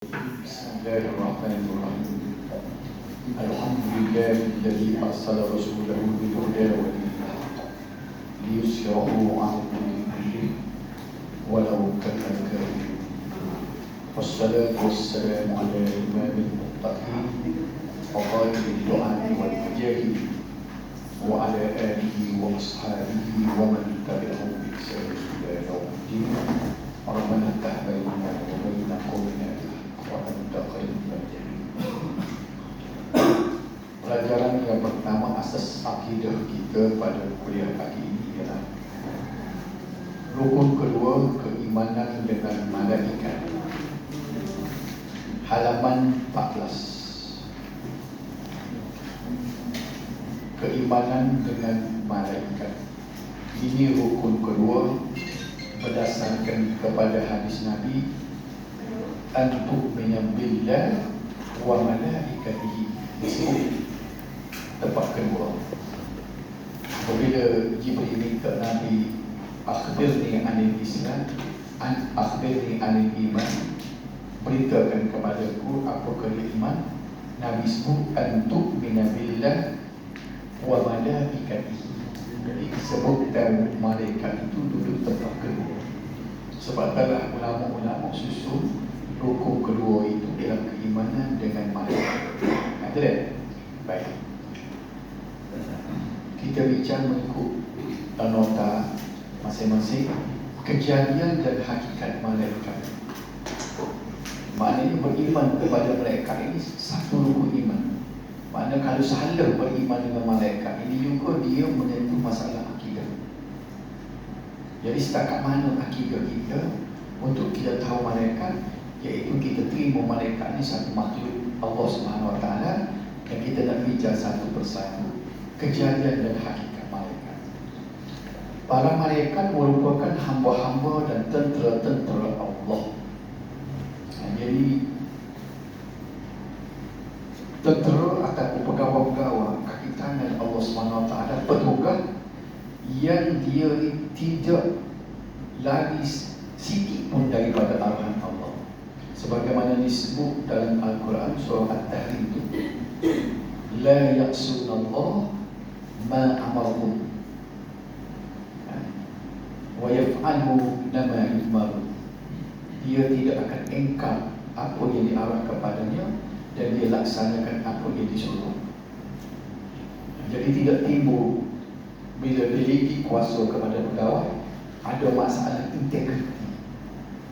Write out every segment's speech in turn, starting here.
بسم الله الرحمن الرحيم. الحمد لله الذي أرسل رسوله بالهدى ودين الحق ليظهره على الدين كله ولو كره الكافرون. والصلاة والسلام على إمام المتقين وقائد الدعاة والمجاهدين وعلى آله وأصحابه ومن تبعهم بإحسان إلى يوم الدين. ربنا افتح بيننا وبين قومنا wa anta khairul faatihin. Pelajaran yang pertama asas akidah kita pada kuliah pagi ini ialah rukun kedua, keimanan dengan malaikat. Halaman 14. Keimanan dengan malaikat. Ini rukun kedua berdasarkan kepada hadis Nabi, antuk minambillah wa malaikatihi. Disebut tempat kedua apabila Jibril minta Nabi akhbirni anil Islam, akhbirni anil iman, beritakan kepadaku apakah iman. Nabi sebut antuk minambillah wa malaikatihi. Jadi sebutkan malaikat itu duduk tempat kedua. Sebab telah ulama-ulama susun rukun kedua itu ialah keimanan dengan malaikat. Ada tak? Baik. Kita bincang mengikut nota masing-masing kejadian dan hakikat malaikat. Maknanya beriman kepada malaikat ini satu rukun iman. Maknanya kalau salah beriman dengan malaikat ini juga dia menyentuh masalah akidah. Jadi setakat mana akidah kita untuk kita tahu malaikat, iaitu kita terima malaikat ini satu makhluk Allah SWT, dan kita nak bincang satu persatu kejadian dan hakikat malaikat. Para malaikat merupakan hamba-hamba dan tentera-tentera Allah. Jadi tentera atau pegawai-pegawai kaki tangan Allah SWT, petugas yang dia tidak lari sikit pun daripada arahan Allah. Sebagaimana disebut dalam Al-Quran surah At-Tahrim itu, la ya'sunallah ma amarhum wa yaf'alu ma yu'maru. Dia tidak akan engkar apa yang diarah kepadanya dan dia laksanakan apa yang disuruh. Jadi tidak timbul bila delegi kuasa kepada pegawai ada masalah integriti.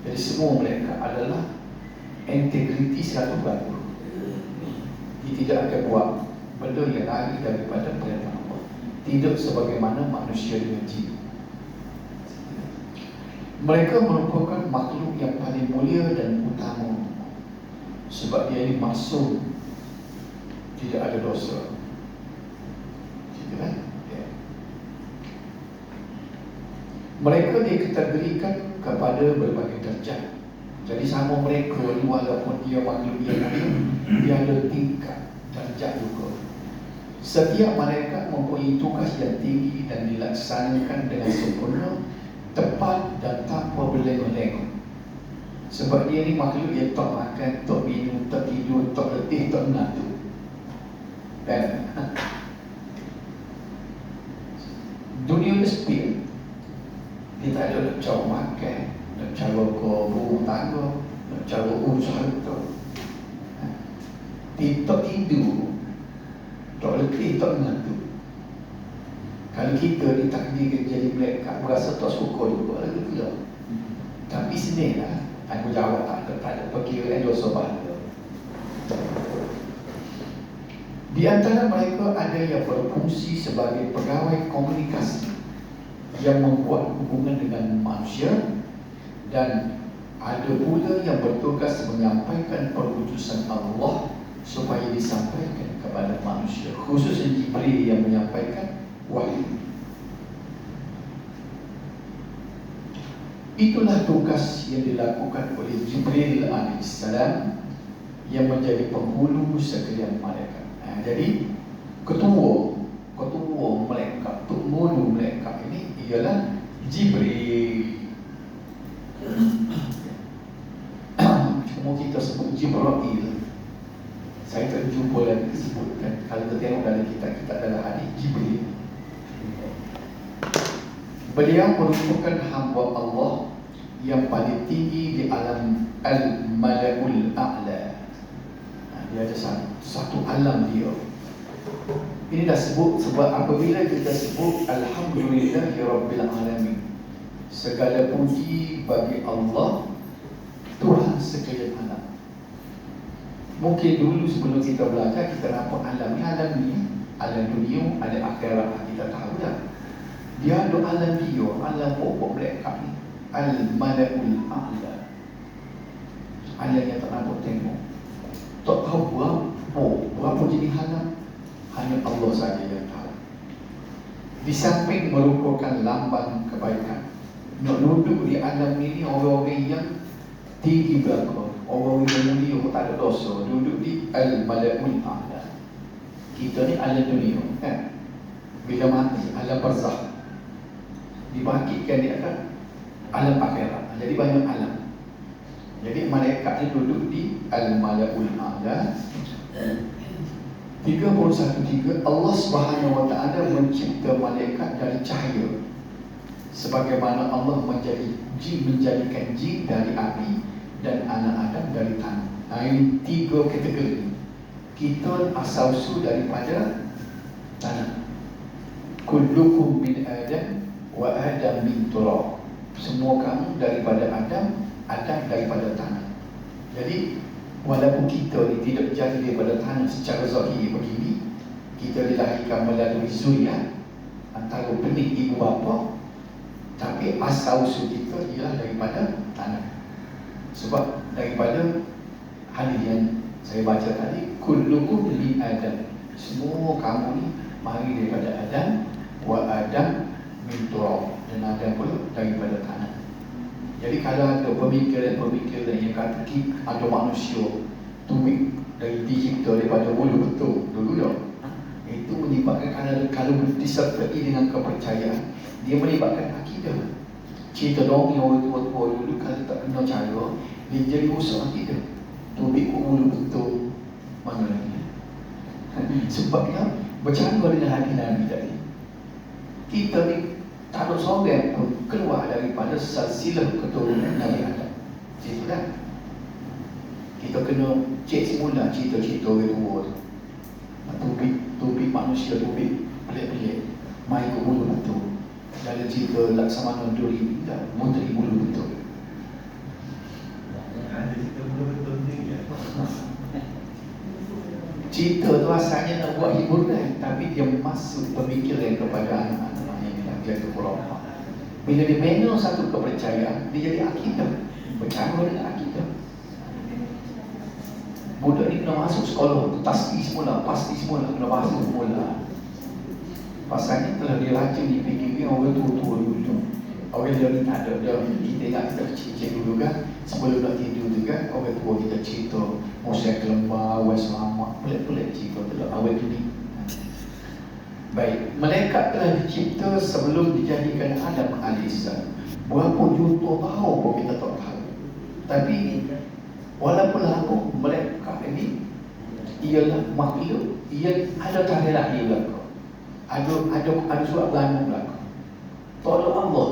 Jadi semua mereka adalah integriti 100%. Dia tidak akan buat benda yang lari daripada perintah Allah. Tidak sebagaimana manusia dengan jin. Mereka merupakan makhluk yang paling mulia dan utama, sebab dia ini maksum, tidak ada dosa. Mereka dikategorikan kepada berbagai darjat. Jadi sama mereka ni walaupun dia makhluk yang mulia, dia ada tingkat darjat juga. Setiap malaikat mempunyai tugas yang tinggi dan dilaksanakan dengan sempurna, tepat dan tanpa berlengah-lengah. Sebab dia ni makhluk yang tak makan, tak minum, tak tidur, tak letih, tak mengantuk. Dan dunia ni sepi. Dia tak ada nak cara makan, nak cara ke rumah tangga, nak cara usaha tu. Dia tak tidur, tak letih, tak mengantuk. Kalau kita ditakdirkan jadi malaikat, berasa tak suka juga lagi pula. Tapi sedih lah. Aku jawab tak ada perkiraan dosa pahala. Di antara mereka ada yang berfungsi sebagai pegawai komunikasi yang membuat hubungan dengan manusia, dan ada pula yang bertugas menyampaikan perutusan Allah supaya disampaikan kepada manusia, khususnya Jibril yang menyampaikan wahyu. Itulah tugas yang dilakukan oleh Jibril AS yang menjadi penghulu sekalian malaikat. Jadi ketua malaikat, penghulu malaikat ini ialah Jibril. Cuma kita sebut Jibril. Saya tak jumpa lagi sebutkan. Kalau kita tengok dalam kitab-kitab dalam hadis, Jibril. Beliau merupakan hamba Allah yang paling tinggi di alam Al-Mala'ul A'la. Dia ada satu alam dia. Ini dah sebut sebab apabila kita sebut Alhamdulillahi Rabbil Alamin, segala puji bagi Allah, Tuhan sekalian alam. Mungkin dulu sebelum kita belajar, kita nampak alam ni, alam dunia, alam akhirat, kita tahu dah. Dia ada alam dia, alam pokok mereka ni, Al-Mala'ul A'la. Alam yang tak nampak tengok. Tak tahu berapa jenis alam, hanya Allah saja yang tahu. Di samping merupakan lambang kebaikan, nak duduk di alam ini orang-orang yang tinggi belakang, orang yang mulia, tak ada dosa, duduk di Al-Mala'ul A'la. Kita ni alam dunia, kan? Bila mati, alam barzakh, dibangkitkan di atas alam akhirat. Jadi banyak alam. Jadi malaikat ni duduk di Al-Mala'ul A'la. 31.3 Allah Subhanahu Wa Taala mencipta malaikat dari cahaya, sebagaimana Allah menjadikan jin dari api dan anak Adam dari tanah. Ini 3 kategori. Kita asal usul daripada tanah. Kullukum min Adam wa Adam min turab. Semua kamu daripada Adam, Adam daripada tanah. Jadi walaupun kita ni tidak jadi daripada tanah secara zahir begini, kita dilahirkan melalui zuriat antara benih ibu bapa, tapi asal usul kita ialah daripada tanah. Sebab daripada hadis yang saya baca tadi, kullukum min Adam, semua kamu ni mari daripada Adam, wa Adam min turab, dan Adam pula daripada tanah. Jadi kalau ada pemikiran yang kata ada manusia tumit dari dicipta daripada bulu betul dulu dah, itu menyebabkan kalau disertai dengan kepercayaan, dia menyebabkan akidah. Cerita dongeng orang tua dulu kalau tak kena cara, dia jadi rusak akidah. Tumit ke bulu betul mana lagi? Sebabnya bercanggah dengan hadis Nabi tadi. Kita ni tak ada seorang pun keluar daripada silsilah keturunan Nabi Adam. Cerita kan? Kita kena cek semula cerita-cerita orang tua tu. Tubik manusia, tubik pelik-pelik, mai ke bulu betul. Dalam cerita Laksamana Duri, menteri bulu betul. Ada cerita bulu betul ni ya. Cerita tu asalnya nak buat hiburan, tapi dia masuk pemikiran kepada anak-anak yang itu khurafah. Bila dia bina satu kepercayaan, dia jadi akidah, bercanggah dengan akidah. Budak ni kena masuk sekolah, pasti semula, kena masuk semula. Pasalnya telah diracun di fikir orang tua-tua dulu. Orang dia ni tak ada, kita ingat kita kecil-kecil dulu kan, sebelum nak tidur tu kan, orang tua kita cerita Musa Kelembar, awal selamat, pelik-pelik cerita tu lah, awal tu ni. Baik, malaikat telah dicipta sebelum dijadikan Adam AS. Berapa juta tahun pun kita tak tahu. Tapi walaupun lama, malaikat ini ialah makhluk yang ada tarikh lahir belakang. Ada surat belakang belakang. Tak ada Allah.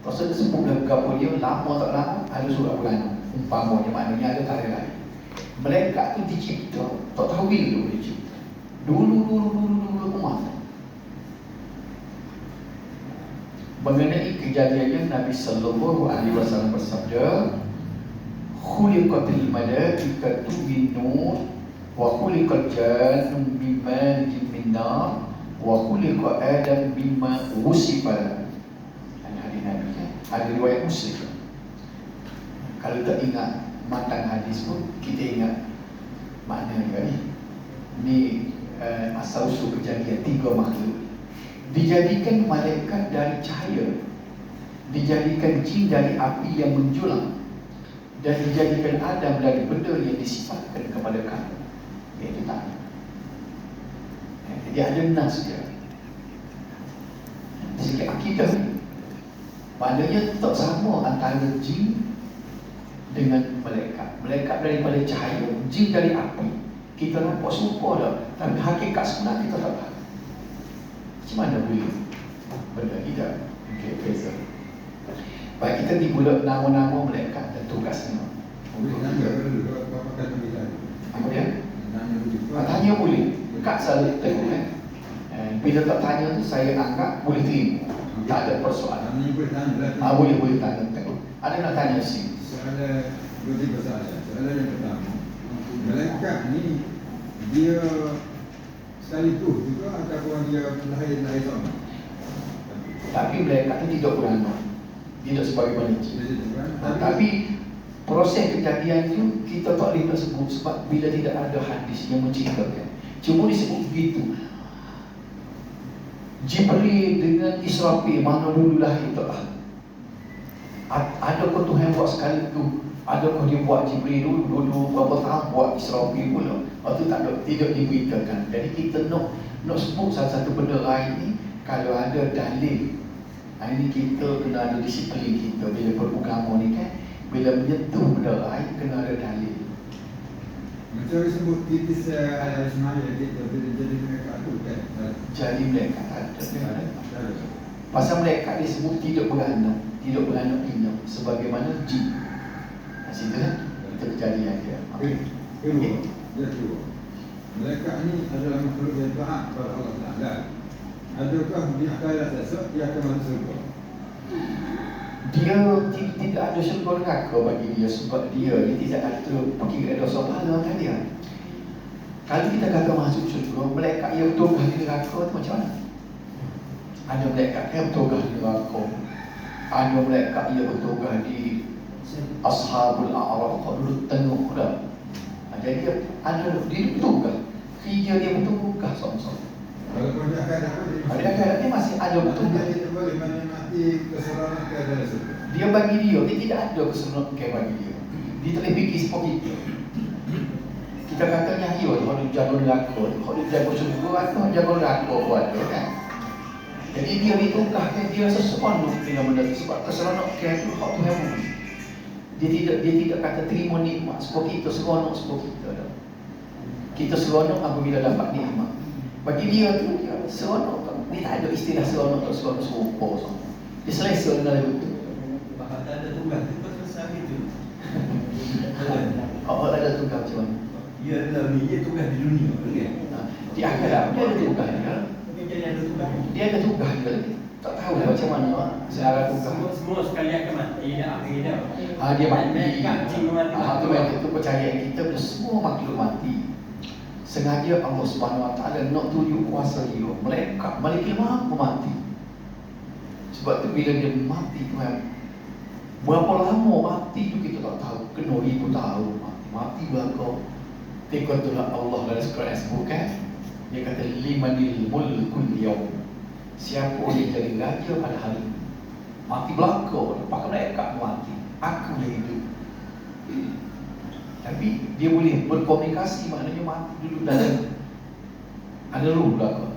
Pasal dia sebut dalam kapal dia, lama tak lama, ada surat belakang. Umpamanya maknanya ada tarikh lahir. Malaikat tu dicipta, tak tahu bila dicipta. Dulu masa. Mengenai kejadiannya, Nabi sallallahu alaihi wasallam bersabda, khuliqatil malaikatu min nur wa khuliqal jannu min marijin min nar wa khuliqa Adam mimma wusifa. Hadis Nabi kan? Ada riwayat Muslim. Kalau tak ingat matang hadis pun, kita ingat makna ni. Ni asal usul kejadian 3 makhluk. Dijadikan malaikat dari cahaya, dijadikan jin dari api yang menjulang, dan dijadikan Adam dari benda yang disifatkan kepada kamu, iaitu tanah. Jadi ada nas dia. Sikit akidah ni, maknanya tak sama antara jin dengan malaikat. Malaikat daripada cahaya, jin dari api. Kita nampak serupa dah, tapi hakikat sebenar kita tak tahu. Macam mana boleh benda tidak? Okay, beza. Baik, kita dibuat nama-nama malaikat dan tugasnya. Boleh tanya dulu apa kata kita. Apa dia? Tanya dulu. Tanya boleh. Kak selalu tengok kan. Bila tak tanya tu saya anggap boleh terima. Tak ada persoalan. Tanya boleh tanya lah. Boleh tanya. Tengok. Ada nak tanya sih. Soalan berarti bersalah. Soalan yang pertama, malaikat ni dia sekaligus juga ataupun dia lahir sama? Tapi malaikat tu tidak beranak. Tidak sebagaimana jin. Tapi Tapi proses kejadian itu kita tak boleh nak sebut sebab bila tidak ada hadis yang menceritakan. Cuma disebut begitu. Jibril dengan Israfil mana dulu lahir tak tahu. Adakah Tuhan buat sekali tu? Adakah dia buat Jibril dulu berapa tahun buat Israfil pula? Waktu tak ada, tidak diberitakan. Jadi kita nak sebut satu-satu benda lain ni kalau ada dalil. Ini kita kena ada disiplin kita bila beragama ni kan. Bila menyentuh benda lain kena ada dalil. macam disebut titis al-Ismail kita jadi mereka tu kan. Jadi mereka tak ada. Pasal mereka disebut tidak beranak pinak sebagaimana jin. Situ kan itu kejadian dia. Kedua, mereka ni adalah makhluk yang taat kepada Allah Taala. Adakah di akhirat esok dia akan masuk surga? Dia tidak ada syurga neraka bagi dia sebab dia tidak ada perkiraan dosa pahala kan dia. Kalau kita kata masuk syurga, malaikat yang bertugas di neraka tu macam mana? Ada malaikat yang bertugas di neraka. Ada malaikat yang bertugas di Ashabul A'raf dulu tengok dah. Jadi dia ada dia bertugas. Kerja dia bertugas sama-sama. Walaupun dia akhirat Dia masih ada bertugas. Bagaimana mati keselamatan ke dalam surga? Dia bagi dia tidak ada keseluruhan bagi dia. Dia tak boleh fikir seperti kita. Kita katanya ya, kalau dia jaga neraka, kalau dia jaga surga atau jaga neraka buat dia kan. Jadi dia ditugaskan dia seseronok dengan benda tu sebab keseronok dia itu hak Tuhan beri. Dia tidak kata terima nikmat seperti kita seronok seperti kita dah. Kita seronok apabila dapat nikmat. Bagi dia tu dia seronok. Dia tak ada istilah seronok atau seronok serupa semua. Dia selesa dengan itu. Bapak tak ada tugas, itu selesai itu. Allah ada tugas macam mana? Ia adalah dia tugas di dunia, kan? Di akhirat dia ada tugas dia. Dia ada tugas. Dia ada tugas dia. Tak tahu lah macam mana secara tugas. Semua sekali akan mati dah akhir dah. Dia mati. Mati. Itu percayaan kita semua makhluk mati. Sengaja Allah Subhanahu Wa Taala nak tunjuk kuasa dia. Malaikat mampu mati. Sebab tu bila dia mati Tuhan, berapa lama mati tu kita tak tahu. Kena ribu tahun mati berapa. Tikatullah Allah dalam Al-Quran sebutkan. Dia kata limanil mulkul yaum. Siapa yang jadi raja pada hari ini? Mati belaka. Pakai malaikat mati. Aku yang hidup. Tapi dia boleh berkomunikasi, maknanya mati dulu dalam ada ruh belaka.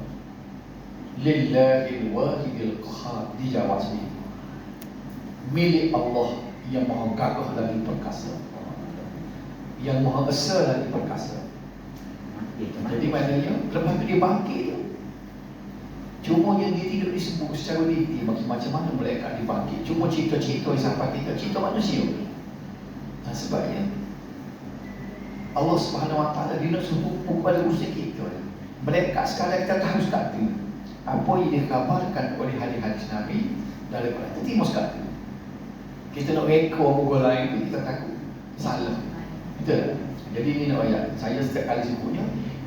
Lillahil wahidil qahar, dijawab sendiri. Milik Allah yang maha gagah lagi perkasa, yang maha esa lagi perkasa. Jadi maknanya lepas tu dia bangkit tu. Cuma yang dia tidak disebut secara detail macam mana mereka dibangkit. Cuma cerita-cerita yang sampai kita cerita manusia. Sebabnya Allah Subhanahu Wa Taala dia nak suruh kepada usia kita. Mereka sekarang kita tahu sekali apa yang dikabarkan oleh hadis-hadis Nabi dalam Quran. Kita timur sekali. Kita nak reka orang lain itu kita takut salah. Betul. Jadi ini nak ayat. Saya setiap kali sebutnya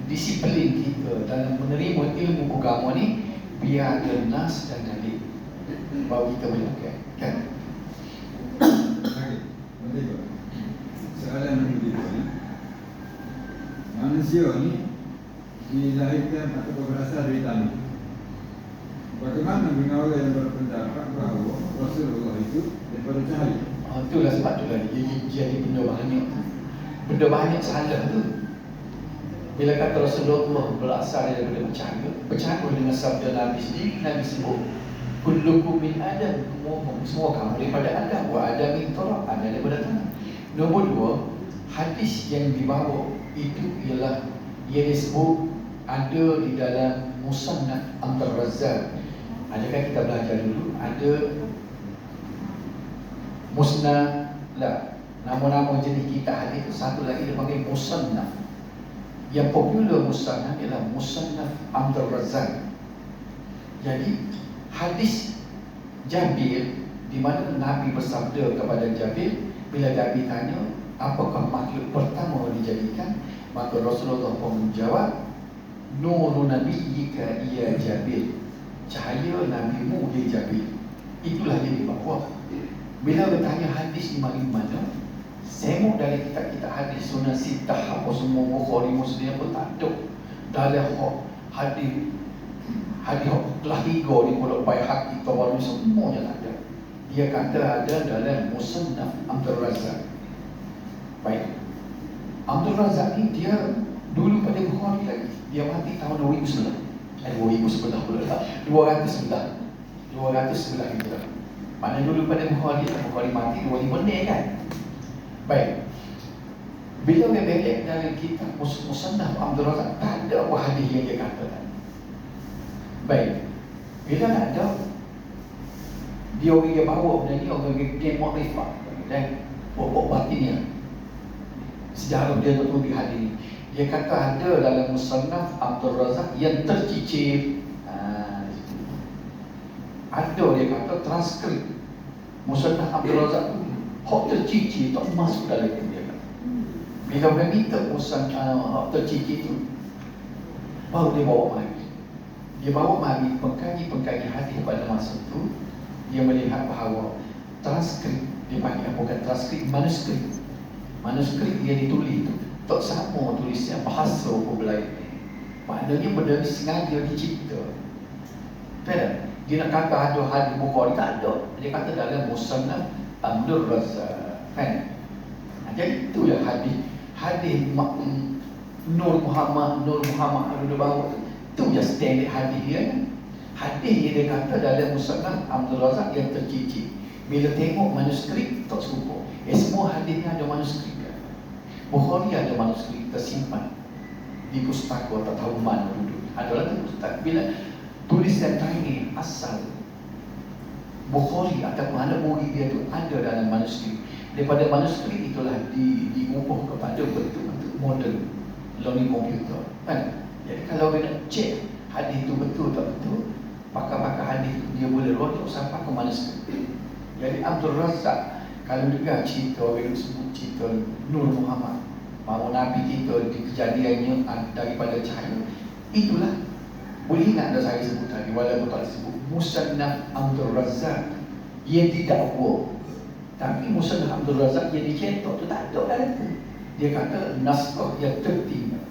disiplin kita dalam menerima ilmu agama ni biar ada nas dan dalil baru kita boleh pakai. Kan? Soalan yang kedua ni, manusia ni dilahirkan atau berasal dari tanah. Bagaimana dengan orang yang berpendapat bahawa Rasulullah itu daripada cahaya? Itulah sebab tu lah jadi benda banyak. Benda banyak salah tu. Bila kata Rasulullah berasal daripada bercakap dengan sabda Nabi sendiri, Nabi sebut kullukum min Adam, semua kamu daripada Adam, wa Adam min turab, ada daripada tanah. Nombor dua, hadis yang dibawa itu ialah yang disebut ada di dalam Musannaf Abdul Razzaq. Adakah kita belajar dulu? Ada Musnad lah, nama-nama jenis kitab hadis itu. Satu lagi dia panggil Musannaf. Yang popular Musannaf ialah Musannaf Abdul Razzaq. Jadi hadis Jabir, di mana Nabi bersabda kepada Jabir, bila Jabir tanya apakah makhluk pertama dijadikan, maka Rasulullah pun menjawab, nurun nabiyyika ya Jabir, cahaya nabimu ya Jabir. Itulah yang dibawa. Bila bertanya hadis di mana-mana, semua dari kitab-kitab hadis Sunan Sittah apa semua, Bukhari, Muslim pun tak ada. Dalam hadis telah tiga di Pulau Baihaqi, Tabarani, semuanya tak ada. Dia kata ada dalam Musannaf Abdul Razzaq. Baik, Abdul Razzaq ni dia dulu pada Bukhari lagi. Dia mati tahun 2011. 2011 pula tak, 211 Hijrah. Mana dulu pada Bukhari mati 2000 kan. Baik, bila dia balik dari kitab Musannaf Abdul Razzaq, tak ada apa hadis yang dia kata. Baik, bila tak ada, dia orang yang bawa benda ni, orang yang makrifat dan pokok batinnya, sejarah dia tu di hadis ni. Dia kata ada dalam Musannaf Abdul Razzaq yang tercicir. Ada dia kata transkrip Musannaf Abdul Razzaq tu hak tercicir tak masuk dalam itu dia kata. Bila orang minta Musannaf tercicir tu, baru dia bawa mari. Dia bawa mari pengkaji-pengkaji hadis pada masa itu. Dia melihat bahawa transkrip, dia panggil bukan transkrip, manuskrip yang ditulis itu tak sama tulisnya bahasa apa lain. Maknanya benda ni sengaja dicipta. Faham? Dia nak kata ada hadis Bukhari, tak ada. Dia kata dalam Musannaf Abdul Razzaq. Faham? Jadi itu yang hadis Nur Muhammad ada bawa tu je standard hadis dia. Hadis dia kata dalam Musannaf Abdul Razzaq yang tercicir. Bila tengok manuskrip tak serupa. Semua hadis ni ada manuskrip. Bukhari ada manuskrip tersimpan di pustaka, tak tahu mana duduk. Adalah tu pustaka. Bila tulisan tadi asal Bukhari ataupun mana murid dia tu ada dalam manuskrip. Daripada manuskrip itulah diubah kepada bentuk-bentuk modern learning komputer. Kan? Jadi kalau dia nak cek hadis itu betul tak betul, pakar-pakar hadis itu dia boleh rujuk sampai ke manuskrip. Jadi Abdul Razzaq kalau dengar cerita, orang sebut cerita Nur Muhammad, bahawa Nabi kita di kejadiannya daripada cahaya, itulah. Boleh ingat dah saya sebut tadi, walaupun tak sebut Musannaf Abdul Razzaq yang didakwa. Tapi Musannaf Abdul Razzaq yang dicetak tu tak ada dalam tu. Dia kata naskah yang tertinggal.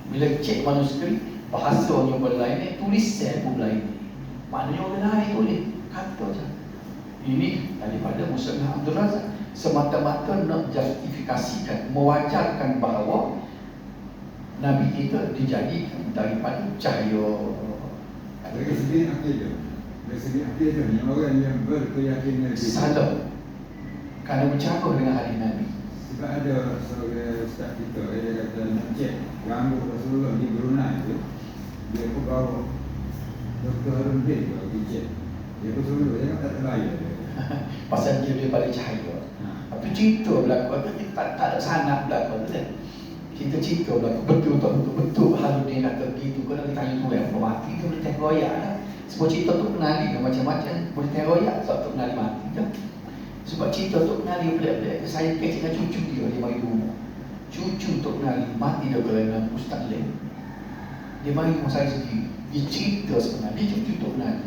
Bila cek manuskrip, bahasanya pun lain, tulisan pun lain. Maknanya orang lain tulis, kata je. Ini daripada Musannaf Abdul Razzaq, semata-mata nak justifikasikan, mewajarkan bahawa Nabi kita dijadikan daripada cahaya. Dari segi akidah, yang orang yang berkeyakinan salah kerana bercampur dengan hadis Nabi. Sebab ada seorang ustaz kita, dia kata nak cek rambut Rasulullah di Brunei tu, dia pun bawa Dr. Harun bin bagi cek. Dia pun suruh, dia tak terbayar. Pasal dia pada cahaya. Tapi cerita berlaku, tak ada sanad berlaku tu. Kita cerita berlaku, betul Harun dia kata begitu. Kalau kita tanya tu yang mati, dia boleh terroyak lah. Sebab cerita tu kenali kan macam-macam, boleh terroyak sebab tu kenali mati je. Sebab cerita tu kenali pelik-pelik. Saya kecil dengan cucu dia mari rumah. Cucu tu kenali mati dia kerana Ustaz Lim. Dia mari rumah saya sendiri. Dia cerita sebenarnya, dia cucu tu kenali.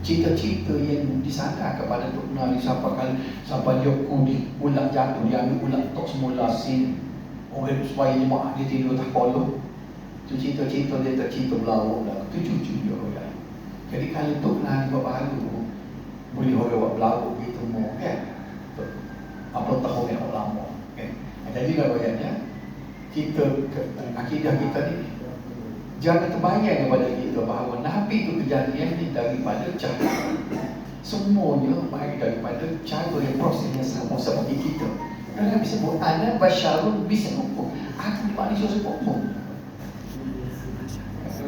Cerita-cerita yang disangka kepada Tok Nari sampai dia kudi ulat jatuh, dia ambil ulat tok semula sin orang supaya jemaah dia tidur tak poloh. Itu cerita-cerita dia tak cerita belawak lah. Itu cucu dia orang. Jadi kalau Tok Nari buat baru boleh orang buat belawak gitu mau kan. Apa tahu yang lama kan. Jadi lah bayarnya kita akidah kita ni jangan terbayang kepada kita bahawa Nabi itu kejadian ni daripada cahaya. Semuanya baik daripada cara yang prosesnya sama seperti kita. Kerana bisa buat ana basyarun bisa hukum. Aku ni manusia sepupu.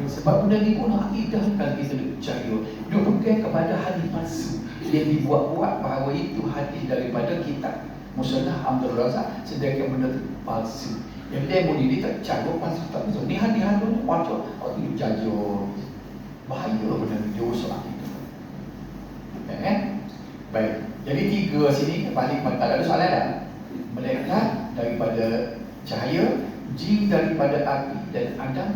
Sebab benda ni pun akidah kan kita nak cari. Dia bukan kepada hadis palsu yang dibuat-buat bahawa itu hadis daripada kitab Musnad Abdul Razak, sedangkan benda tu palsu. Yang dia mau diri tak cakap palsu tak betul. Ni hadis tu macam tu jajur. Bahaya benda ni dia usul itu. Kan? Baik. Jadi tiga sini balik pada ada soalan dah. Malaikat daripada cahaya, jin daripada api dan Adam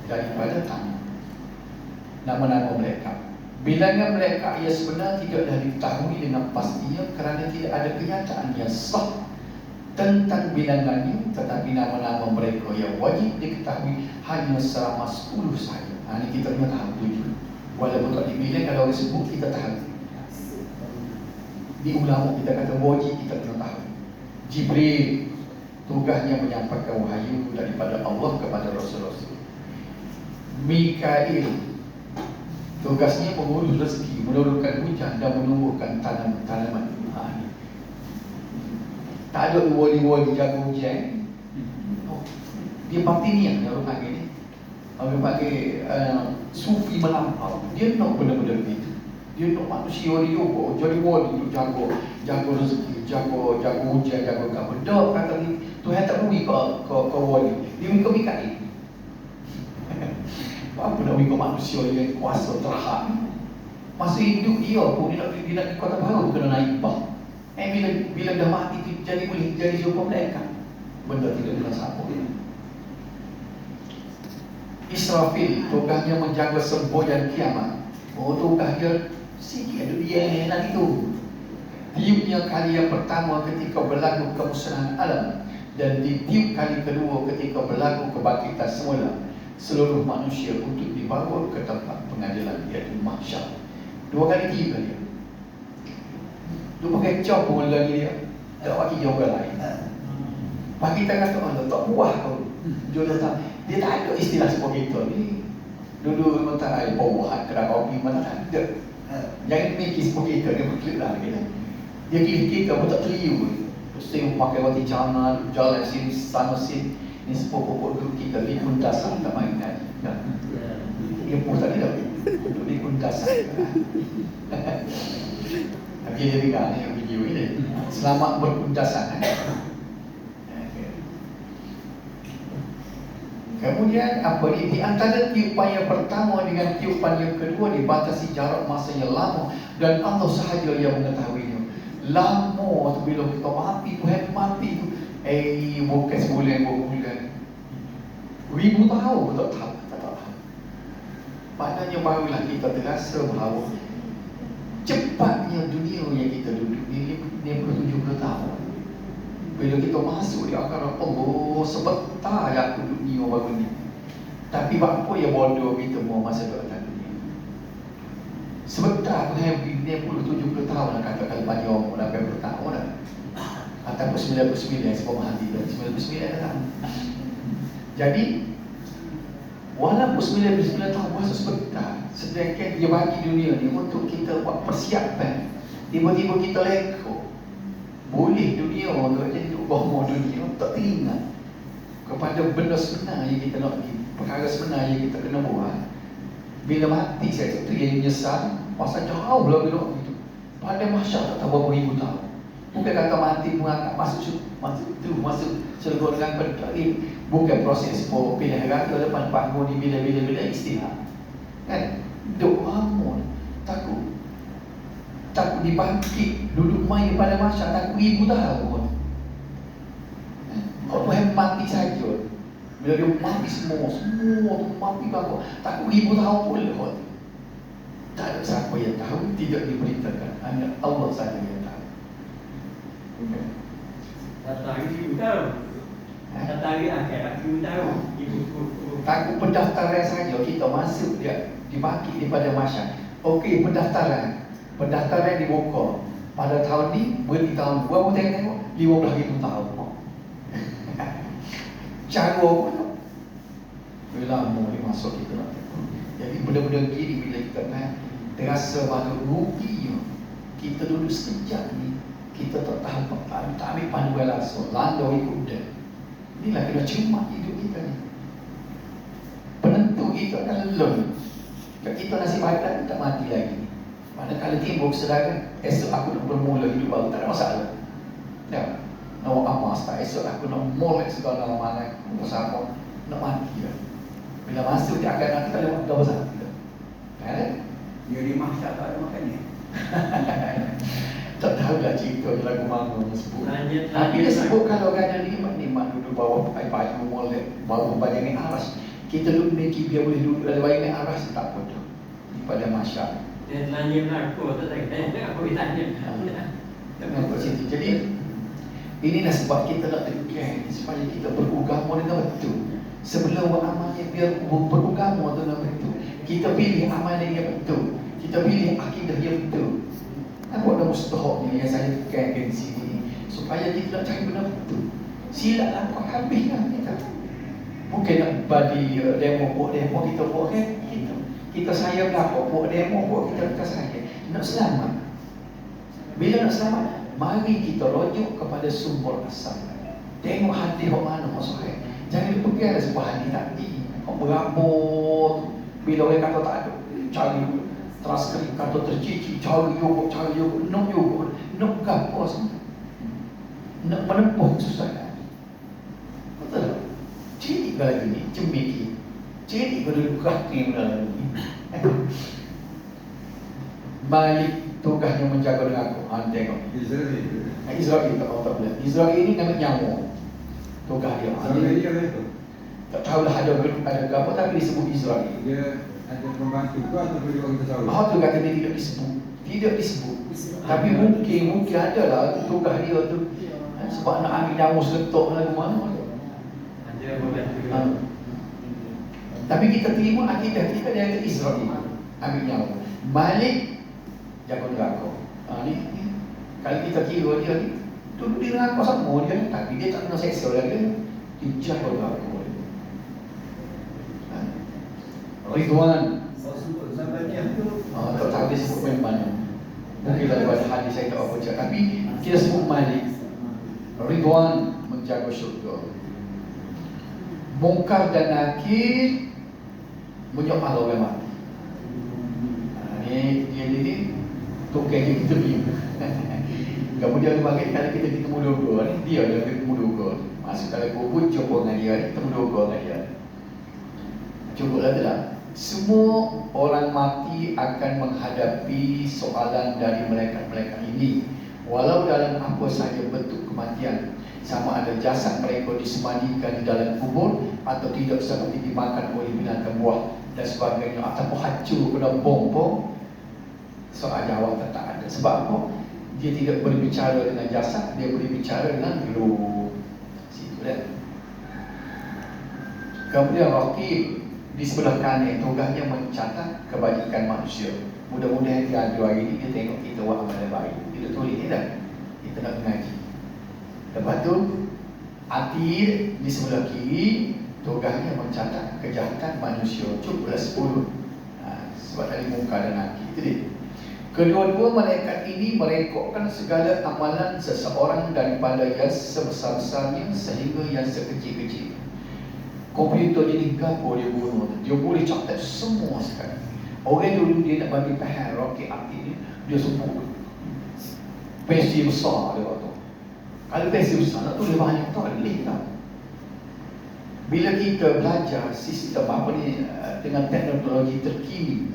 daripada tanah. Nama-nama malaikat. Bilangan malaikat yang sebenar tidak dah diketahui dengan pastinya kerana tidak ada kenyataan yang sah tentang bilangannya, tetapi nama-nama mereka yang wajib diketahui hanya selama 10 sahaja. Ini kita kena tahu 7. Walaupun tak dibilang, kalau orang sebut kita tahu. Di ulama kita kata wajib kita kena tahu. Jibril tugasnya menyampaikan wahyu daripada Allah kepada Rasul-Rasul. Mikail tugasnya mengurus rezeki, menurunkan hujan dan menumbuhkan tanaman. Tak ada wali-wali jaga hujan. Dia batiniah dia orang panggil ni. Orang panggil sufi melampau. Dia nak benda-benda begitu. Dia nak manusia dia jadi wali tu jaga rezeki, jaga hujan, jaga apa. Dak kata ni Tuhan tak beri ke wali. Dia minta Mikail. Apa nak beri ke manusia yang kuasa terhad. Masa hidup dia pun dia nak pergi kota baru kena naik bah. Bila dah mati tu jadi boleh jadi jumpa malaikat. Benda tidak kena siapa. Israfil tugasnya menjaga semboyan kiamat. Tugas dia sikit ada dia nanti tu. Tiupnya kali yang pertama ketika berlaku kemusnahan alam, dan ditiup kali kedua ketika berlaku kebangkitan semula seluruh manusia untuk dibawa ke tempat pengadilan, iaitu mahsyar. 2 kali tiup dia. Dia pakai cop pun lagi dia. Tak bagi jawapan lain. Bagi kita kata Allah tak buah kau. Dia tak ada istilah seperti itu ni. Dulu mata air buah kedai kopi mana tak ada. Jangan mikir seperti itu, dia berklik lah kita. Dia kira kita pun tak keliru. Mesti pakai roti canai, jalan sini sana sini. Ini sepuluh dulu kita likun dasar tak main lagi. Dia pun tak ada. Untuk likun dasar. Tapi dia dengar ni video ini. Selamat berkundasan. Kemudian apa ni? Di antara tiupan yang pertama dengan tiupan yang kedua dibatasi jarak masa yang lama dan Allah sahaja yang mengetahuinya. Lama tu bila kita mati tu, mati tu. Bukan sebulan, 2 bulan. 1000 tahun tak tahu. Maknanya barulah kita terasa bahawa cepatnya dunia yang kita duduk ni 70 tahun. Bila kita masuk di akhirat Allah, sebentar ya aku dunia baru ni. Tapi apa yang bodoh kita mau masa depan dunia. Sebentar aku happy 70 tahun nak katakan banyak umur 80 tahun dah. Ataupun 99 sebab mati dah 99 dah. Jadi walaupun 99 tahun masa sebentar, sedangkan dia bagi dunia ni untuk kita buat persiapan. Tiba-tiba kita leko. Boleh dunia orang jadi ubah dunia tak teringat kepada benda sebenar yang kita nak, perkara sebenar yang kita kena buat. Bila mati saya tu yang menyesal pasal jauh lah bila itu. Pada mahsyar tak tahu berapa ribu tahun. Bukan kata mati pun akan masuk syurga dengan benda. Bukan proses pilih rata lepas bangun ni bila istirahat. Kan? Duk amun takut dibangkit duduk main pada mahsyar takut 1000 tahun. Kalau Tuhan mati saja, bila dia mati semua tu mati bagus, takut 1000 tahun pun tak ada siapa yang tahu, tidak diberitakan, hanya Allah saja yang tahu. Datang ibu tahu. Datang akhirat ibu tahu. Takut pendaftaran saja kita masuk dia dibangkit daripada mahsyar. Okey, pendaftaran dibuka pada tahun ni, berarti tahun berapa tengok 15,000 tahun. Cara pun bila mau masuk kita nak tengok. Jadi benda-benda gini bila kita terasa bahawa rugi kita duduk sekejap ni kita tak tahu tak ambil panduan langsung, landau ikut dia. Inilah kena cuma hidup kita ni. Penentu kita adalah learn. Kalau kita nasib baik tak mati lagi. Manakala timbul kesedaran, esok aku nak bermula hidup baru, tak ada masalah. Ya, nak amas tak, esok aku nak molek segala amalan bersama, nak mati dah. Bila masuk dia akan nanti kalau dah besar kita. Kan? Dia di mahsyar tak ada makan ni. Tak tahulah cerita je lagu Mangun sebut. Lanjut, Tapi dia sebut kalau ada nikmat duduk bawah pagi molek, baru banyak aras. Kita duduk neki biar boleh duduk dalam banyak aras tak apa tu. Pada masyarakat. Dia telanjang aku tu tak kena aku tanya. Nampak situ. Jadi inilah sebab kita nak tekan supaya kita beragama dengan betul. Sebelum amalnya biar beragama dengan betul. Kita pilih amalan yang betul. Kita pilih akidah yang betul. Apa ada mustahak ni yang saya tekankan di sini supaya kita nak cari benar betul. Silalah kau habislah kita. Bukan nak bagi demo buat demo kita buat kan kita sayang berapa buat demo buat kita sayang nak selamat. Bila nak selamat, mari kita rujuk kepada sumber asal. Tengok hati hok mana maksudnya. Jangan dipegang sebuah hati tadi. Hok berabot. Bila orang kata tak ada, cari transkrip kata tercici, cari yuk, nak yuk, nak gapo semua. Nak menempuh kesusahan. Betul. Jadi kalau ini cemiki. Jadi kalau kaki dalam ini. Malik tugasnya menjaga dengan aku. Tengok. Israel tak tahu tak boleh. Israel ini nama nyamuk. Tugas dia. Tak tahulah ada apa tapi disebut Israel. Dia ada pembantu ke atau dia orang kita tahu? Tu kata dia tidak disebut. Tidak disebut. Tapi mungkin ada lah tugas dia tu. Sebab nak ambil nyamuk seletok lagu mana. Ada beberapa. Tapi kita terima akidah kita dari Israel. Ambil nyamuk. Malik jaga neraka. Ni kalau kita kira dia ni duduk di neraka sama dia, tapi dia tak kena seksa lagi. Dia jaga neraka. Ridwan. Tak tahu dia sebut mana. Mungkin daripada hadis saya tak apa cakap. Tapi kita sebut Malik. Ridwan menjaga syurga. Mungkar dan Nakir menyoal orang mati. Ini tukang yang kita beli. Kemudian bagi kali kita ketemu dua dia ada ketemu dua. Masuk dalam kubur jumpa dengan dia, ketemu dua dengan dia. Cubalah tidak. Semua orang mati akan menghadapi soalan dari mereka ini. Walau dalam apa saja bentuk kematian, sama ada jasad mereka disemandikan di dalam kubur atau tidak seperti dimakan oleh binatang buah dan sebagainya, ataupun hancur kena bom, soal jawab tak ada. Sebab apa? Dia tidak boleh bicara dengan jasad, dia boleh bicara dengan roh. Situ dah. Kemudian Raqib di sebelah kanan, tugasnya mencatat kebajikan manusia. Mudah-mudahan dia ada hari ini dia tengok kita buat amalan baik. Kita tulis ni dah. Kita nak mengaji. Lepas tu Atir di sebelah kiri, tugasnya mencatat kejahatan manusia. Cukup 10. Sebab tadi muka dan Nakir itu dia. Kedua-dua malaikat ini merekodkan segala amalan seseorang daripada yang sebesar-besarnya sehingga yang sekecil-kecil. Komputer jadi gapo dia guna tu. Dia boleh catat semua sekali. Orang dulu dia nak bagi faham roket api ni, dia sebut pensil besar dia kata. Kalau pensil besar nak tulis banyak tak boleh tak. Bila kita belajar sistem apa ni dengan teknologi terkini,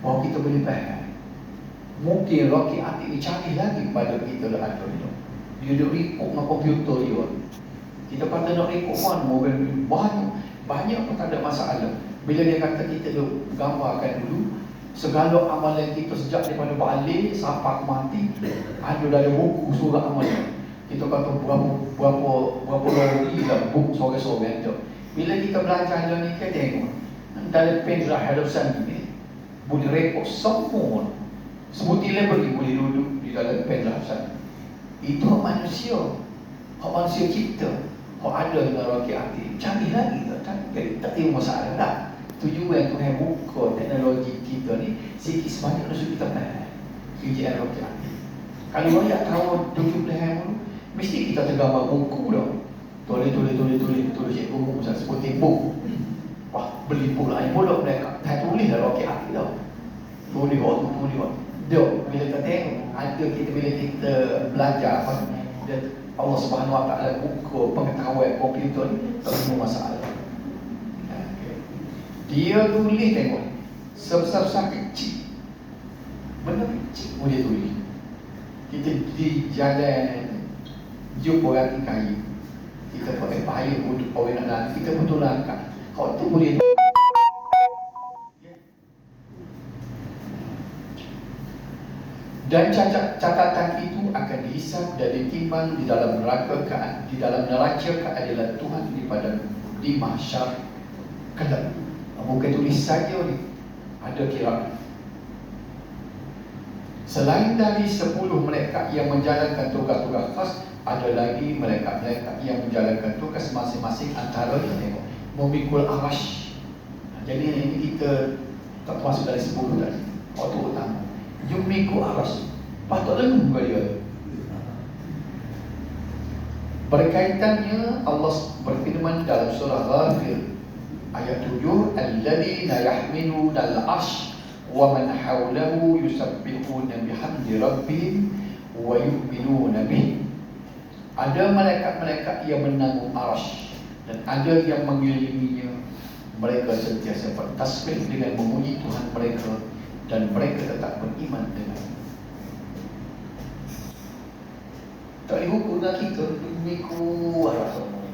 bahawa kita boleh faham. Mungkin roket api ni canggih lagi pada kita dah ada ni. Dia dah rekod dengan komputer dia. Kita patut nak rekod mana mobil banyak pun tak ada masalah. Bila dia kata kita duk gambarkan dulu segala amalan kita sejak daripada balik sampai mati ada dalam buku surah amalan. Kita kata berapa lagi dalam buku sore-sore tu. Bila kita belajar ni kita tengok dalam pendrive hadapan ni boleh rekod semua. Sebutir bagi boleh duduk di dalam pendrive sana. Itu manusia. Hak manusia cipta. Hak ada dengan roket api. Canggih lagi tak timbul masalah dah. Tujuan Tuhan buka teknologi kita ni sikit sebanyak untuk kita faham kerjaan roket api. Kalau royak tahun 70 mesti kita tergambar buku dah. Tulis cikgu buku saya sebut buku. Wah, beli buku lain pula mereka. Tak tulis dah roket hati dah. Tulis waktu. Dok, bila kita tengok, ada kita bila kita belajar apa Allah Subhanahu Wa Taala buku pengetahuan komputer ni tak semua masalah. Okay. Dia tulis tengok sebesar-besar kecil. Benda kecil pun dia tulis. Kita di jalan jumpa orang kaya, kita pakai payah untuk orang nak lari, kita betul langkah. Kau tu boleh. Dan catatan itu akan dihisap dan ditimbang di dalam neraka keadilan Tuhan di mahsyar kelak. Bukan tulis saja ni, ada kira. Selain dari 10 mereka yang menjalankan tugas-tugas khas, ada lagi mereka yang menjalankan tugas masing-masing antaranya tengok memikul arash. Jadi ini kita tak masuk dari 10 tadi. Waktu utama Yumiku arash. Patut dengar juga dia. Berkaitannya Allah berfirman dalam surah Ghafir ayat 7, alladzina yahmiluna al-'arsy wa man hawlahu yusabbihuna bihamdi rabbihim wa yu'minuna bih. Ada malaikat-malaikat yang menanggung arsy dan ada yang mengelilinginya. Mereka sentiasa bertasbih dengan memuji Tuhan mereka dan mereka tetap beriman dengan. Tak dihukum nak kita mengikut arah semua.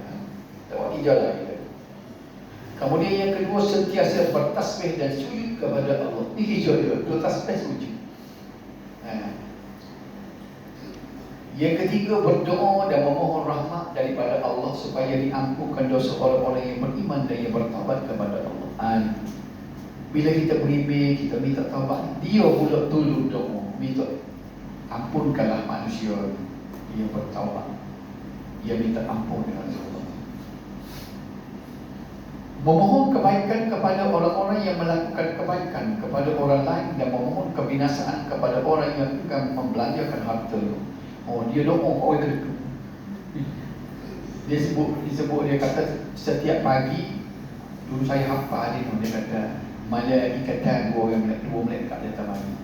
Tak buat jalan kita. Kemudian yang kedua, sentiasa bertasbih dan sujud kepada Allah. Ini hijau dia, tasbih sujud. Yang ketiga, berdoa dan memohon rahmat daripada Allah supaya diampunkan dosa orang-orang yang beriman dan yang bertaubat kepada Allah. Bila kita beriman, kita minta taubat, dia pula tolong doa, minta ampunkanlah manusia yang bertaubat, dia minta ampun dengan Allah. Memohon kebaikan kepada orang-orang yang melakukan kebaikan kepada orang lain dan memohon kebinasaan kepada orang yang akan membelanjakan harta. Oh, dia doa kau itu. Dia kata setiap pagi dulu saya hafal dia kata malaikatan dua malaikat datang pagi.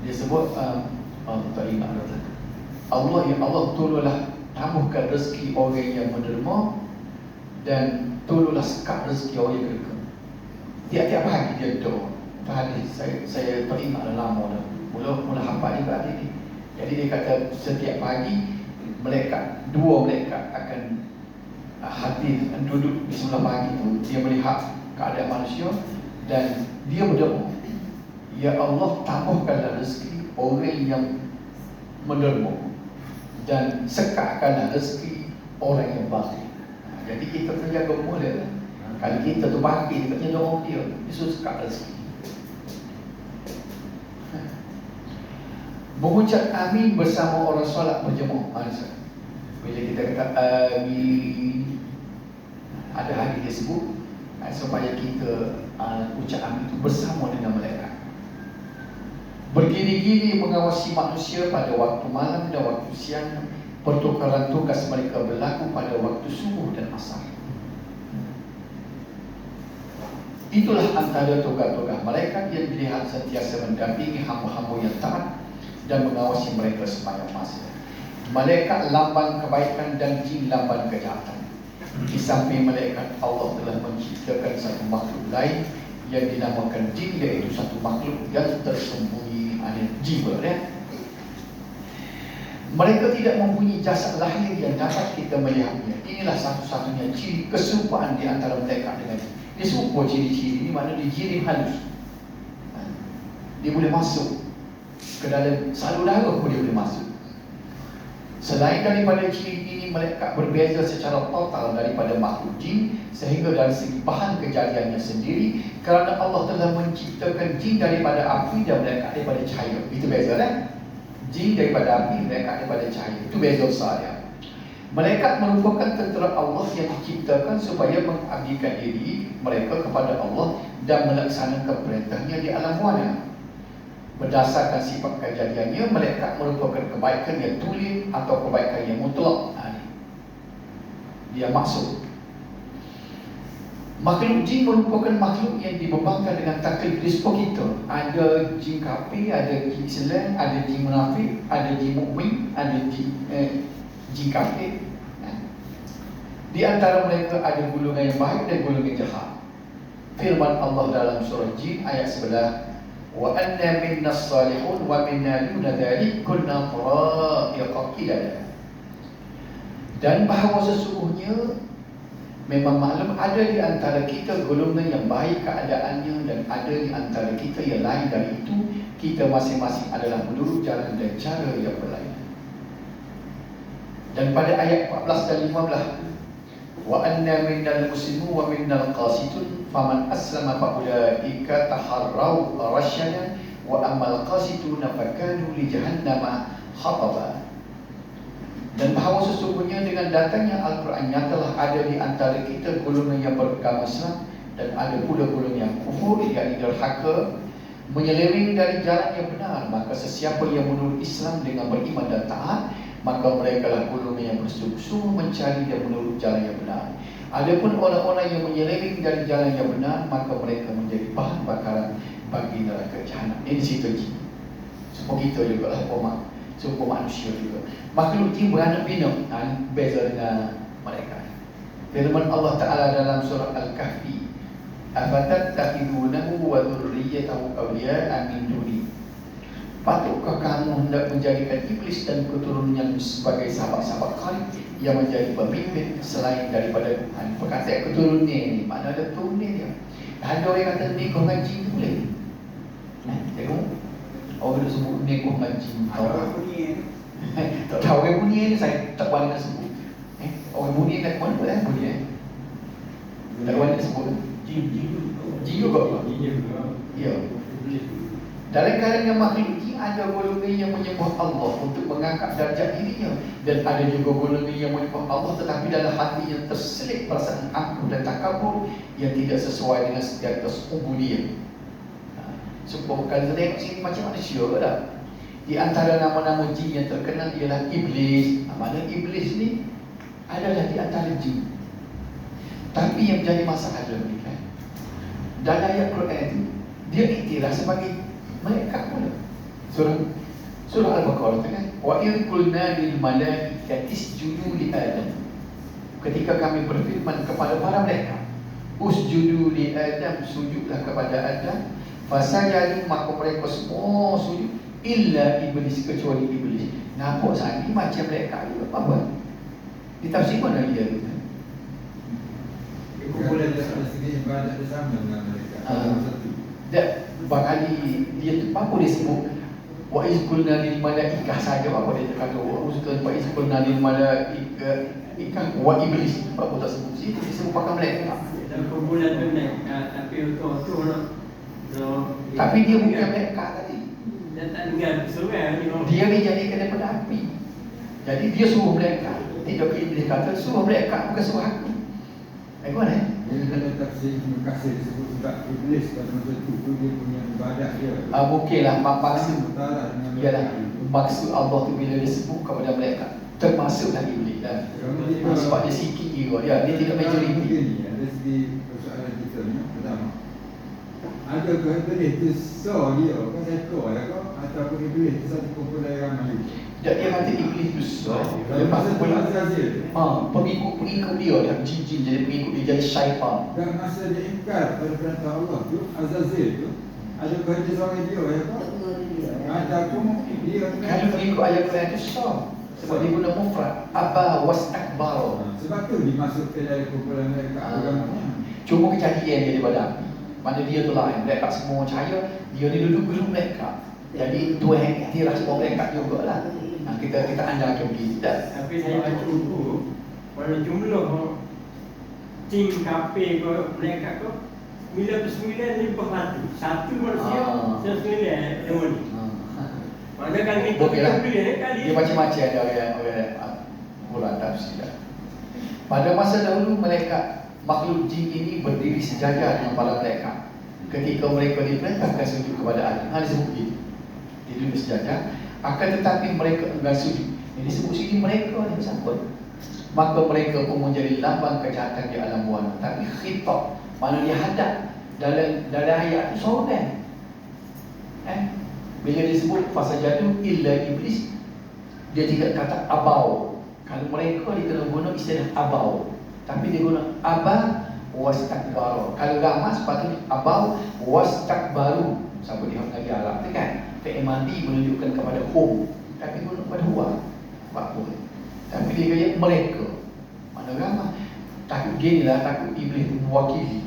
Dia sebut tak ingat dah. Allah tolonglah tambahkan rezeki orang yang menderma dan tolonglah sekat rezeki orang yang kena. Tiap-tiap pagi dia doa. Tadi saya tak ingat dah lama dah. Mula hafal juga ni. Jadi dia kata setiap pagi dua malaikat akan hadir dan duduk di sebelah pagi itu. Dia melihat keadaan manusia dan dia berdoa, ya Allah, tambahkanlah rezeki orang yang menderma dan sekatkanlah rezeki orang yang bakhil. Jadi kita terjaga boleh lah. Kalau kita tu bakhil, kita doa dia suruh sekat rezeki. Mengucap amin bersama orang solat berjemaah. Bila kita kata amin, ada hadis dia sebut supaya kita ucap amin itu bersama dengan malaikat. Bergili-gili mengawasi manusia pada waktu malam dan waktu siang. Pertukaran tugas mereka berlaku pada waktu subuh dan asar. Itulah antara tugas-tugas malaikat yang dilihat sentiasa mendampingi hamba-hamba yang taat dan mengawasi mereka sepanjang masa. Malaikat lambang kebaikan dan jin lambang kejahatan. Di samping malaikat, Allah telah menciptakan satu makhluk lain yang dinamakan jin, iaitu satu makhluk yang tersembunyi, jiwa. Mereka tidak mempunyai jasad lahir yang dapat kita melihatnya. Inilah satu-satunya ciri keserupaan di antara malaikat dengan jin. Dia serupa ciri-ciri ini, maknanya dia jirim halus. Dia boleh masuk ke dalam salur darah pun dia boleh masuk. Selain daripada ciri ini, malaikat berbeza secara total daripada makhluk jin, sehingga dari segi bahan kejadiannya sendiri, kerana Allah telah menciptakan jin daripada api dan malaikat daripada cahaya. Itu beza kan? Jin daripada api, malaikat daripada cahaya. Itu beza besar dia. Malaikat merupakan tentera Allah yang diciptakan supaya mengabdikan diri mereka kepada Allah dan melaksanakan perintahnya di alam wana. Berdasarkan sifat kejadiannya, malaikat merupakan kebaikan yang tulen atau kebaikan yang mutlak. Dia maksud. Makhluk jin merupakan makhluk yang dibebankan dengan taklif risiko kita. Ada jin kafir, ada jin Islam, ada jin munafik, ada jin mukmin, ada jin kafir. Di antara mereka ada golongan yang baik dan golongan jahat. Firman Allah dalam surah Jin ayat 11, wa anna minna salihun wa minna duna dhalik kunna tara'iqa qilada. Dan bahawa sesungguhnya memang maklum ada di antara kita golongan yang baik keadaannya dan ada di antara kita yang lain dari itu. Kita masing-masing adalah menurut jalan dan cara yang berlainan. Dan pada ayat 14 dan 15, wa anna minnal muslimun wa minnal qasitun faman aslama fa ulaika taharrau rasyadan wa ammal qasituna fakanu li jahannama hataba. Dan bahawa sesungguhnya dengan datangnya Al-Quran nyatalah ada di antara kita golongan yang beragama Islam dan ada pula golongan yang kufur, yakni derhaka, menyeleweng dari jalan yang benar. Maka sesiapa yang menurut Islam dengan beriman dan taat, maka mereka lah golongan yang bersungguh-sungguh mencari dan menurut jalan yang benar. Adapun orang-orang yang menyeleweng dari jalan yang benar, maka mereka menjadi bahan bakaran bagi neraka jahanam. Ini cerita jin. Semua kita juga lah semua manusia juga. Makhluk jin beranak pinak. Beza dengan mereka. Firman Allah Ta'ala dalam surah Al-Kahfi, afatattakhidunahu wa dhurriyyatahu awliya'a min duni. Patutkah kamu hendak menjadikan iblis dan keturunannya sebagai sahabat-sahabat karib yang menjadi pemimpin selain daripada Tuhan? Perkataan keturunan ni, mana ada turun dia? Ada orang kata ni kau ngaji tu boleh. Tengok orang sebut ni kau ngaji. Tak tahu orang bunyi ni, saya tak boleh nak sebut. Orang bunyi kat mana pun bunyi. Tak boleh nak sebut. Jin juga. Ya. Dalam kalangan makhluk jin ada golongan yang menyembah Allah untuk mengangkat darjat dirinya, dan ada juga golongan yang menyembah Allah tetapi dalam hatinya terselip perasaan angkuh dan takabur yang tidak sesuai dengan status ubudiyah. Sebab kalau kita tengok sini macam manusia ke tak? Di antara nama-nama jin yang terkenal ialah Iblis. Mana Iblis ni adalah di antara jin. Tapi yang menjadi masalah ni kan, dalam ayat Quran itu dia iktiraf sebagai malaikat pula. Surah Al-Baqarah tu kan, wa in qulna lil malaikati isjudu li Adam. Ketika kami berfirman kepada para malaikat, usjudu li Adam, sujudlah kepada Adam, fasajadu, maka mereka semua sujud, illa iblis, kecuali iblis. Nampak saat ni macam malaikat juga. Apa? Ditafsir mana dia tu? Kumpulan dari segi ibadat bersama dengan mereka. Satu. Dan bakali dia tu apa dia sebut? Wa iz qulna lil malaikah saja, apa dia kata wa iz qulna lil malaikah ikan wa iblis. Apa tak sebut sini? Dia sebut pakai malaikat. Dan kumpulan tu naik tapi tu Tapi dia bukan malaikat tadi. dan tak dengar seorang ni. Dia dijadikan daripada api. Jadi dia suruh malaikat. Tidak ke iblis kata suruh malaikat, bukan suruh aku. Mana? Dia kata tafsir Ibn Katsir sebut sebab iblis pada masa itu dia punya ibadat dia. Mungkinlah maksud Utara dengan ialah maksud Allah tu bila dia sebut kepada malaikat termasuklah iblis kan. Sebab dia sikit juga dia tidak majoriti. Begini, ada segi persoalan kita ni. Pertama, adakah iblis itu so dia kan ekor ya kau, ataupun iblis itu satu kumpulan yang ramai? Dia kata iblis tu susah. Lepas itu Azazil. Pengikut dia dah jin-jin jadi pengikut dia, jadi syaitan. Dan masa dia ingkar pada perintah Allah tu, Azazil tu, adakah dia seorang dia ya kau? Ataupun dia Kalau pengikut ayat Quran tu susah. Sebab dia guna mufrad. Aba wastakbar. sebab tu dimasukkan dari kumpulan mereka agamanya. Cuma kejadian dia daripada api. Mana dia tu lain. Mereka semua percaya dia ni duduk grup mereka. Jadi Tuhan yang iktiraf semua mereka jugalah. Kita andalkan begitu tak? Tapi saya baca buku, pada jumlah jin kafir ke mereka ke 99 satu manusia, 99 demoni. Pada kali itu Dia macam-macam ada orang bola tafsir. Pada masa dahulu malaikat makhluk jin ini berdiri sejajar dengan para malaikat. Ketika mereka diperintahkan sujud kepada Adam, disebut begitu. Dia duduk sejajar. Akan tetapi mereka enggan sujud. Jadi disebut sini mereka ni bersangkut. Maka mereka pun menjadi lambang kejahatan di alam bawah. Tapi khitab, mana dia hadap dalam ayat itu seorang. Bila disebut pasal jatuh illa iblis, dia tidak kata abau. Kalau mereka dia kena guna istilah abau, tapi dia guna aba wastakbaru. Kalau ramah sepatutnya abau wastakbaru. Siapa dia Nabi Arab tu kan? Fi'il madi menunjukkan kepada hum, tapi guna kepada huwa. Apa? Tapi dia kata mereka. Mana ramah? Takut ginilah, takut iblis itu mewakili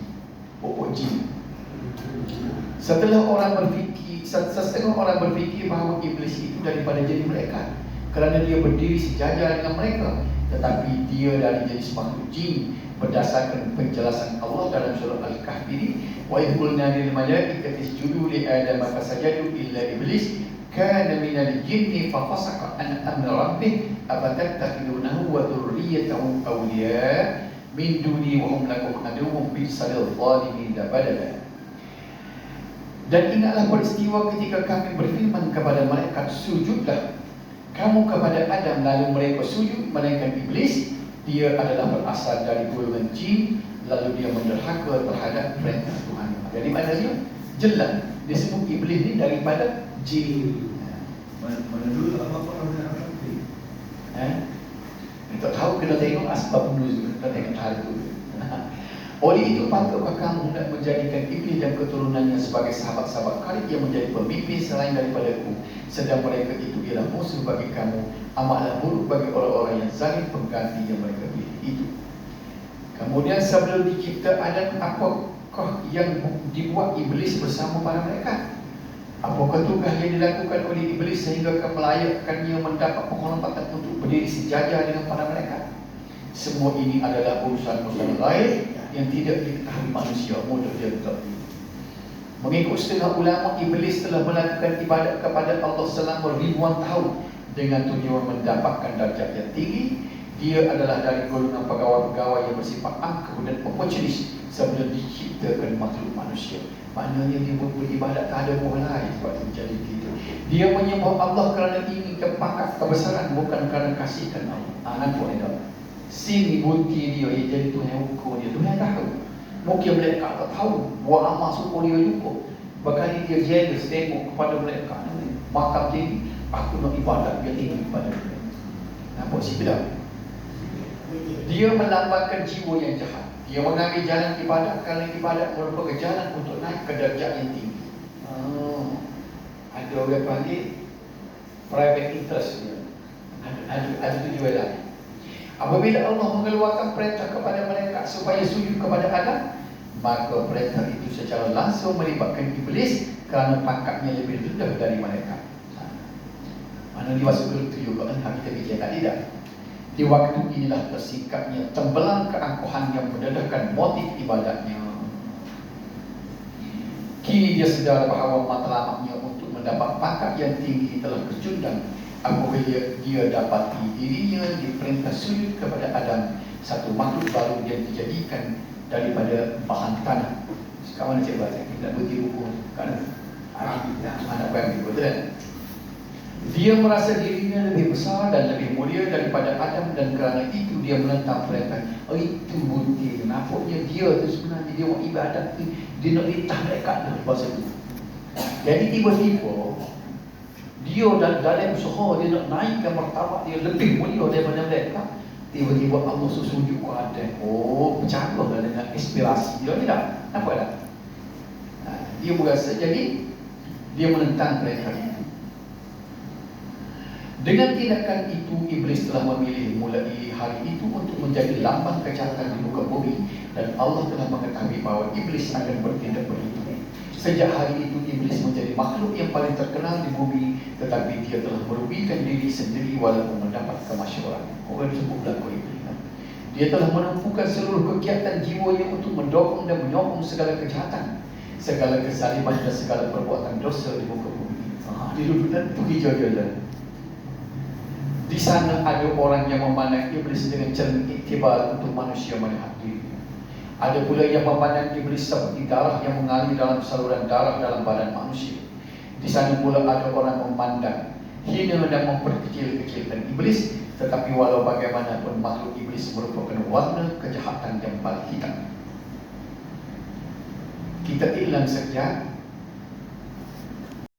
pokok jin. Setelah orang berfikir, setengah orang berfikir bahawa iblis itu daripada jenis mereka, kerana dia berdiri sejajar dengan mereka, tetapi dia dari jenis makhluk jin berdasarkan penjelasan Allah dalam surah Al-Kahfi ini, wa idh qulna lil malaikati isjudu li adama fasajadu illa iblis kana minal jinni fa fasaqa an amri rabbih afatattakhidunahu wa dhurriyyatahu awliya min duni wa hum lakum aduwwun bi'sal zalimin badala. Dan ingatlah peristiwa ketika kami berfirman kepada malaikat, sujudlah kamu kepada Adam, lalu mereka sujud, melainkan iblis, dia adalah berasal dari golongan jin, lalu dia menderhaka terhadap perintah Tuhan. Jadi maknanya jelas disebut iblis ni daripada jin. Mana dulu apa orang Tak tahu, kena tengok asbab nuzul, kena tengok hal itu. Oleh itu patutkah kamu nak menjadikan iblis dan keturunannya sebagai sahabat-sahabat karib yang menjadi pemimpin selain daripadaku, sedang mereka itu ialah musuh bagi kamu, amatlah buruk bagi orang-orang yang zalim pengganti yang mereka pilih itu. Kemudian sebelum dicipta Adam, apakah yang dibuat iblis bersama para mereka? Apakah tugas yang dilakukan oleh iblis sehingga melayakkannya mendapat penghormatan untuk berdiri sejajar dengan para mereka? Semua ini adalah urusan-urusan lain yang tidak diketahui manusia. Mudah dia betul. Mengikut setengah ulama, iblis telah melakukan ibadat kepada Allah selama ribuan tahun dengan tujuan mendapatkan darjat yang tinggi. Dia adalah dari golongan pegawai-pegawai yang bersifat angkuh dan oportunis sebelum diciptakan makhluk manusia. Maknanya dia beribadat tak ada buah lain sebab itu jadi begitu. Dia menyembah Allah kerana ingin pangkat kebesaran, bukan kerana kasihkan Allah. Nampak ni tak? Sini bukti dia yang jadi Tuhan hukum dia. Tuhan tahu. Mungkin mereka tak tahu buat amal syukur dia juga. Berkali dia jealous tengok kepada mereka. Makam tinggi, aku nak ibadat dia tinggi kepada mereka. Nampak si bilang? Dia melambangkan jiwa yang jahat. Dia mengambil jalan ibadat kerana ibadat merupakan jalan untuk naik ke darjat yang tinggi. Ada orang panggil private interest dia. Ada tujuan lain. Apabila Allah mengeluarkan perintah kepada mereka supaya sujud kepada Adam, maka perintah itu secara langsung melibatkan iblis kerana pangkatnya lebih rendah dari mereka. Mana dimasukkan itu juga kan kita bicara tidak. Di waktu inilah tersingkapnya tembelang keangkuhan yang mendedahkan motif ibadatnya. Kini dia sedar bahawa matlamatnya untuk mendapat pangkat yang tinggi telah kecundang apabila dia dapati dirinya diperintah sujud kepada Adam, satu makhluk baru yang dijadikan daripada bahan tanah. Sekarang mana cik baca? Kita berhenti buku kan? Anak bayi betul kan? Dia merasa dirinya lebih besar dan lebih mulia daripada Adam, dan kerana itu dia menentang perintah. Itu bukti. Nampaknya dia tu sebenarnya dia buat ibadat tu, dia nak litah mereka dah bahasa tu. Jadi tiba-tiba dia dalam usaha dia nak naikkan martabat dia lebih mulia daripada mereka. Tiba-tiba Allah sujud ke Adam. Oh, bercanggahlah dengan aspirasi dia tidak. Nampak tak? Dia berasa jadi dia menentang perintah itu. Dengan tindakan itu, iblis telah memilih mulai hari itu untuk menjadi lambang kejahatan di muka bumi, dan Allah telah mengetahui bahawa iblis akan bertindak begitu. Sejak hari itu, iblis menjadi makhluk yang paling terkenal di bumi, tetapi dia telah merugikan diri sendiri walaupun mendapat kemasyhuran. Orang disebut berlaku iblis. Dia telah menumpukan seluruh kegiatan jiwanya untuk mendorong dan menyokong segala kejahatan, segala kezaliman dan segala perbuatan dosa di muka bumi. Dia duduk dan pergi jalan-jalan. Di sana ada orang yang memandang iblis dengan cermin iktibar untuk manusia melihat diri. Ada pula yang memandang iblis seperti darah yang mengalir dalam saluran darah dalam badan manusia. Di sana pula ada orang memandang hina dan memperkecil-kecilkan iblis. Tetapi walau bagaimanapun makhluk iblis merupakan warna kejahatan yang paling hitam. Kita hilang sekejap,